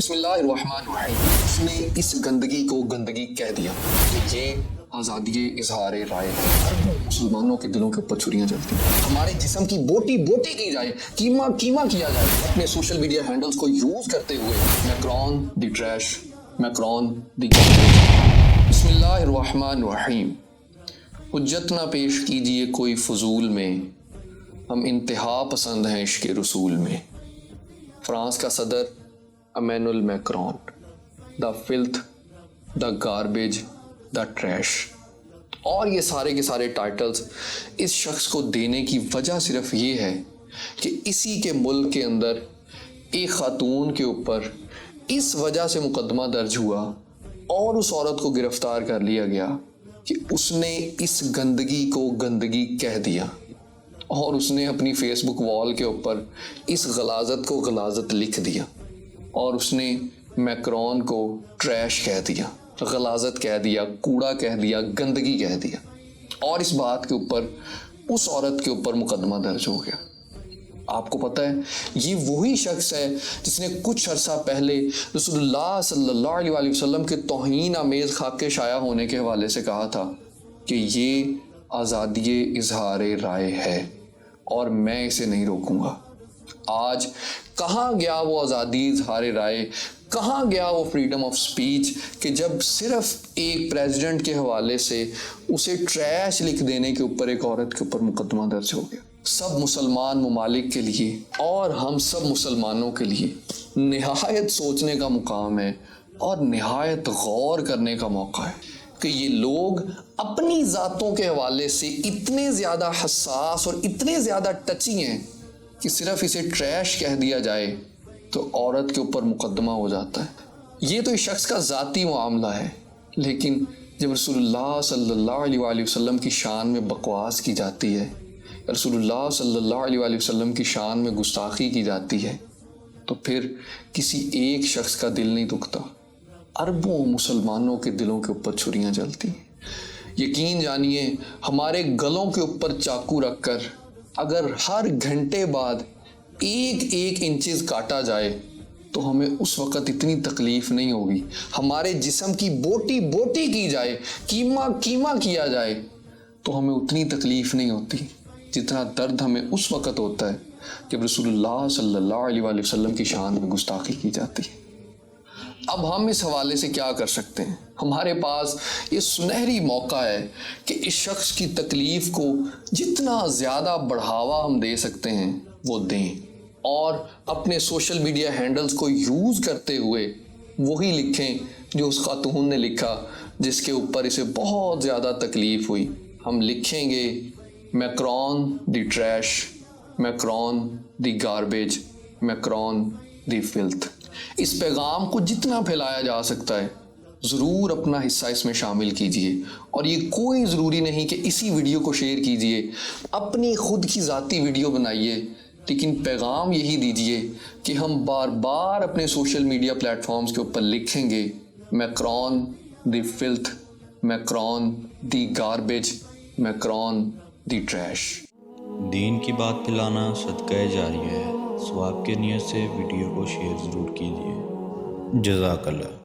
بسم اللہ الرحمن الرحیم۔ اس نے اس گندگی کو گندگی کہہ دیا کہ یہ آزادی اظہار رائے ہے۔ مسلمانوں کے دلوں کے اوپر چھریاں چلتی ہیں، ہمارے جسم کی بوٹی بوٹی کی جائے، کیما کیما کیا جائے، اپنے سوشل میڈیا ہینڈلز کو یوز کرتے ہوئے میکرون دی ٹریش، میکرون دی گاربیج۔ بسم اللہ الرحمن الرحیم۔ حجت نہ پیش کیجئے کوئی فضول میں، ہم انتہا پسند ہیں عشق رسول میں۔ فرانس کا صدر Emmanuel Macron. The filth, the garbage, the trash, اور یہ سارے کے سارے ٹائٹلز اس شخص کو دینے کی وجہ صرف یہ ہے کہ اسی کے ملک کے اندر ایک خاتون کے اوپر اس وجہ سے مقدمہ درج ہوا اور اس عورت کو گرفتار کر لیا گیا کہ اس نے اس گندگی کو گندگی کہہ دیا، اور اس نے اپنی فیس بک وال کے اوپر اس غلاظت کو غلاظت لکھ دیا، اور اس نے میکرون کو ٹریش کہہ دیا، غلاظت کہہ دیا، کوڑا کہہ دیا، گندگی کہہ دیا، اور اس بات کے اوپر اس عورت کے اوپر مقدمہ درج ہو گیا۔ آپ کو پتہ ہے یہ وہی شخص ہے جس نے کچھ عرصہ پہلے رسول اللہ صلی اللہ علیہ وسلم کے توہین آمیز خاکے شائع ہونے کے حوالے سے کہا تھا کہ یہ آزادی اظہار رائے ہے اور میں اسے نہیں روکوں گا۔ آج کہاں گیا وہ آزادی اظہار رائے، کہاں گیا وہ فریڈم آف سپیچ کہ جب صرف ایک پریزیڈنٹ کے حوالے سے اسے ٹریش لکھ دینے کے اوپر ایک عورت کے اوپر مقدمہ درج ہو گیا۔ سب مسلمان ممالک کے لیے اور ہم سب مسلمانوں کے لیے نہایت سوچنے کا مقام ہے اور نہایت غور کرنے کا موقع ہے کہ یہ لوگ اپنی ذاتوں کے حوالے سے اتنے زیادہ حساس اور اتنے زیادہ ٹچی ہیں کہ صرف اسے ٹریش کہہ دیا جائے تو عورت کے اوپر مقدمہ ہو جاتا ہے۔ یہ تو اس شخص کا ذاتی معاملہ ہے، لیکن جب رسول اللہ صلی اللہ علیہ وسلم کی شان میں بکواس کی جاتی ہے، رسول اللہ صلی اللہ علیہ وسلم کی شان میں گستاخی کی جاتی ہے، تو پھر کسی ایک شخص کا دل نہیں دکھتا، اربوں مسلمانوں کے دلوں کے اوپر چھریاں چلتی ہیں۔ یقین جانیے ہمارے گلوں کے اوپر چاقو رکھ کر اگر ہر گھنٹے بعد ایک انچز کاٹا جائے تو ہمیں اس وقت اتنی تکلیف نہیں ہوگی، ہمارے جسم کی بوٹی بوٹی کی جائے، کیما کیما کیا جائے تو ہمیں اتنی تکلیف نہیں ہوتی جتنا درد ہمیں اس وقت ہوتا ہے جب رسول اللہ صلی اللہ علیہ وسلم کی شان میں گستاخی کی جاتی ہے۔ اب ہم اس حوالے سے کیا کر سکتے ہیں؟ ہمارے پاس یہ سنہری موقع ہے کہ اس شخص کی تکلیف کو جتنا زیادہ بڑھاوا ہم دے سکتے ہیں وہ دیں، اور اپنے سوشل میڈیا ہینڈلز کو یوز کرتے ہوئے وہی لکھیں جو اس خاتون نے لکھا جس کے اوپر اسے بہت زیادہ تکلیف ہوئی۔ ہم لکھیں گے میکرون دی ٹریش، میکرون دی گاربیج، میکرون دی فلتھ۔ اس پیغام کو جتنا پھیلایا جا سکتا ہے ضرور اپنا حصہ اس میں شامل کیجئے، اور یہ کوئی ضروری نہیں کہ اسی ویڈیو کو شیئر کیجئے، اپنی خود کی ذاتی ویڈیو بنائیے، لیکن پیغام یہی دیجئے کہ ہم بار بار اپنے سوشل میڈیا پلیٹ فارمز کے اوپر لکھیں گے میکرون دی فلتھ، میکرون دی گاربیج، میکرون دی ٹریش۔ دین کی بات پھیلانا صدقہ جاریہ ہے، ثواب کے نیت سے ویڈیو کو شیئر ضرور کیجیے۔ جزاک اللہ۔